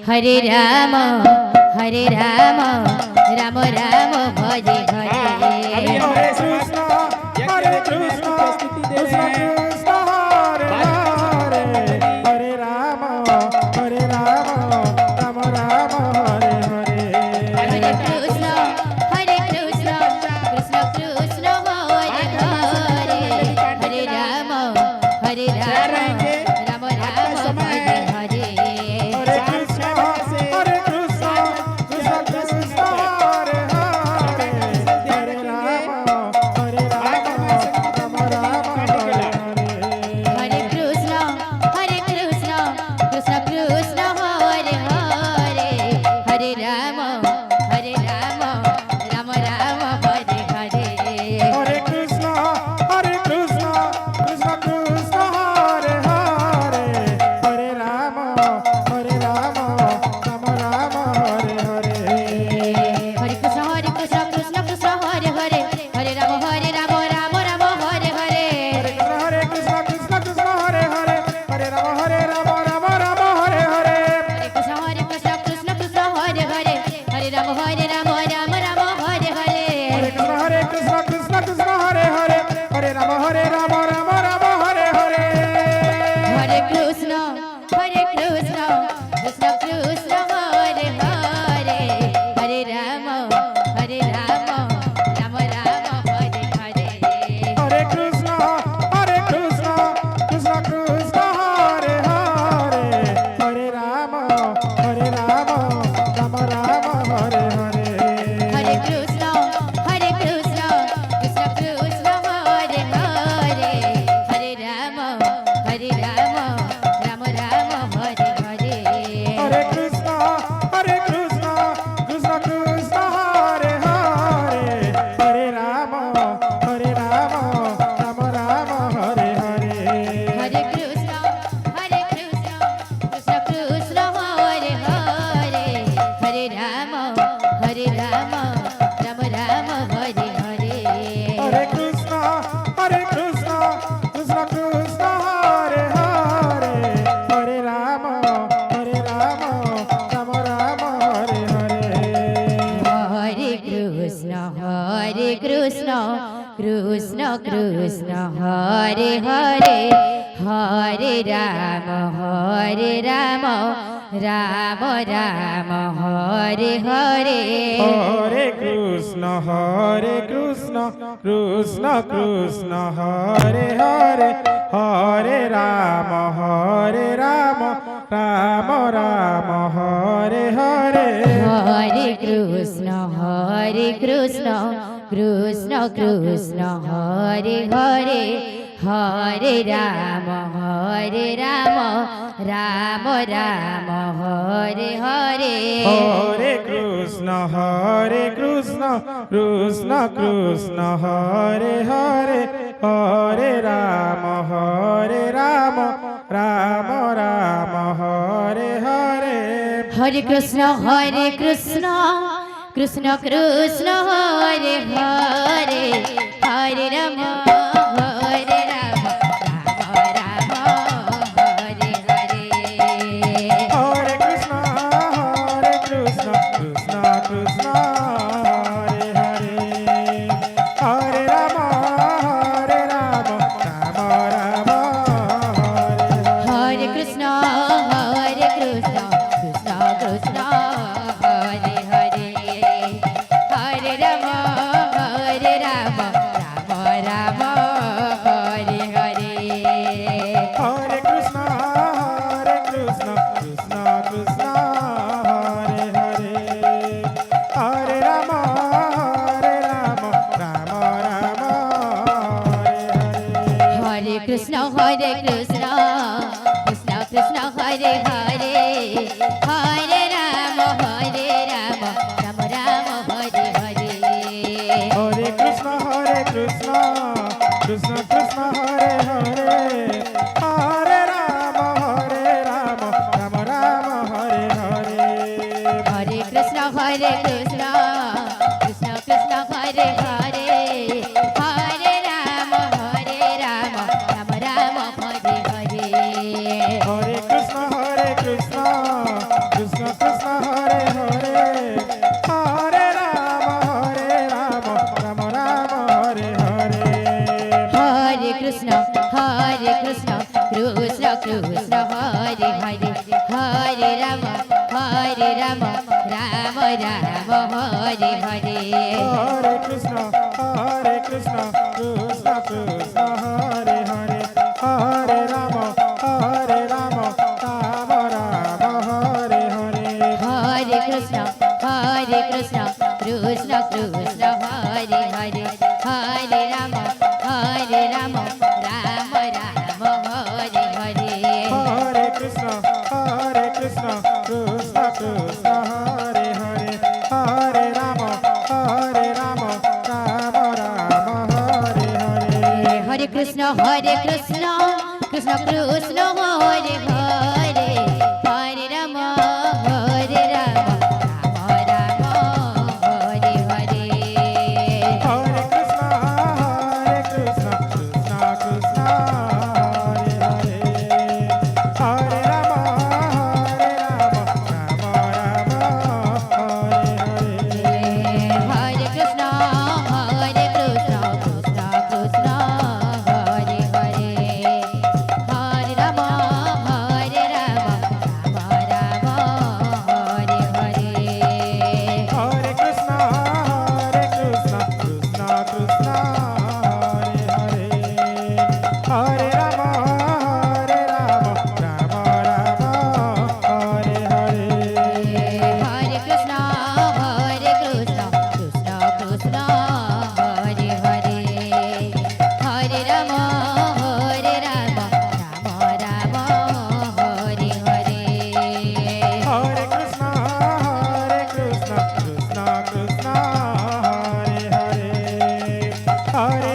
হরে রাম রাম রাম ভজে হরে হরে কৃষ্ণ হরে কৃষ্ণ কৃষ্ণ কৃষ্ণ হরে হরে হরে রাম রাম রাম হরে হরে হরে কৃষ্ণ কৃষ্ণ কৃষ্ণ হরে হরে হরে রাম রাম রাম ভজে হরে হরে কৃষ্ণ কৃষ্ণ কৃষ্ণ হরে হরে হরে রাম রাম রাম হরে হরে হরে কৃষ্ণ কৃষ্ণ কৃষ্ণ কৃষ্ণ হরে হরে হরে রাম রাম রাম ভজে হরে হরে কৃষ্ণ কৃষ্ণ কৃষ্ণ হরে হরে হরে রাম রাম রাম হরে হরে হরে কৃষ্ণ কৃষ্ণ কৃষ্ণ হরে হরে হরে রাম রাম রাম হরে হরে হরে কৃষ্ণ কৃষ্ণ হরে হরে হরে রাম রাম রাম হরে হরে হরে কৃষ্ণ কৃষ্ণ কৃষ্ণ হরে হরে হরে রাম রাম রাম হরে হরে হরে কৃষ্ণ কৃষ্ণ হরে হরে হরে রাম রাম রাম হরে হরে হরে কৃষ্ণ কৃষ্ণ কৃষ্ণ হরে হরে হরে রাম রাম রাম হরে হরে হরে কৃষ্ণ কৃষ্ণ কৃষ্ণ হরে হরে হরে রাম রাম রাম হরে হরে হরে কৃষ্ণ কৃষ্ণ কৃষ্ণ হরে হরে হরে রাম রাম রাম হরে হরে হরে কৃষ্ণ কৃষ্ণ কৃষ্ণ হরে হরে হরে রাম রাম রাম হরে হরে হরে কৃষ্ণ কৃষ্ণ কৃষ্ণ হরে হরে হরে রাম রাম রাম হরে হরে হরে কৃষ্ণ কৃষ্ণ কৃষ্ণ হরে হরে হরে রাম রাম রাম হরে হরে হরে কৃষ্ণ কৃষ্ণ কৃষ্ণ হরে হরে হরে রাম রাম রাম হরে হরে হরে কৃষ্ণ কৃষ্ণ কৃষ্ণ হরে হরে হরে রাম রাম রাম হরে হরে হরে কৃষ্ণ কৃষ্ণ কৃষ্ণ হরে হরে হরে রাম রাম রাম হরে হরে হরে কৃষ্ণ কৃষ্ণ কৃষ্ণ হরে হরে হরে রাম রাম রাম হরে হরে হরে কৃষ্ণ কৃষ্ণ কৃষ্ণ কৃষ্ণ হরে হরে হরে রাম রাম রাম হরে হরে হরে কৃষ্ণ কৃষ্ণ কৃষ্ণ হরে হরে হরে রাম রাম রাম হরে হরে কৃষ্ণ কৃষ্ণ কৃষ্ণ হরে হরে হরে রাম রাম রাম হরে হরে হরে কৃষ্ণ কৃষ্ণ কৃষ্ণ হরে হরে হরে রাম রাম রাম হরে হরে হরে কৃষ্ণ কৃষ্ণ কৃষ্ণ হরে হরে হরে রাম রাম রাম হরে হরে হরে কৃষ্ণ কৃষ্ণ কৃষ্ণ হরে হরে হরে রাম রাম রাম হরে হরে হরে কৃষ্ণ কৃষ্ণ কৃষ্ণ হরে হরে হরে রাম রাম রাম হরে হরে হরে কৃষ্ণ কৃষ্ণ হরে রাম রাম রাম হরে হরে Hare Krishna, কৃষ্ণ কৃষ্ণ হরে হরে, হরে রাম রাম রাম হরে হরে। হরে কৃষ্ণ কৃষ্ণ কৃষ্ণ হরে হরে, হরে রাম রাম রাম হরে হরে। হরে কৃষ্ণ কৃষ্ণ কৃষ্ণ হরে হরে, হরে রাম রাম রাম হরে হরে। হরে কৃষ্ণ কৃষ্ণ কৃষ্ণ হরে হরে, হরে রাম রাম হরে হরে। Hare Krishna, কৃষ্ণ কৃষ্ণ হরে হরে, হরে রাম রাম হরে হরে। হরে কৃষ্ণ কৃষ্ণ কৃষ্ণ হরে হরে, হরে রাম রাম হরে হরে। Hare Krishna, কৃষ্ণ কৃষ্ণ হরে হরে, হরে রাম রাম হরে হরে। হরে কৃষ্ণ কৃষ্ণ কৃষ্ণ হরে হরে, হরে রাম রাম রাম হরে হরে। Hare Krishna, কৃষ্ণ কৃষ্ণ হরে হরে, হরে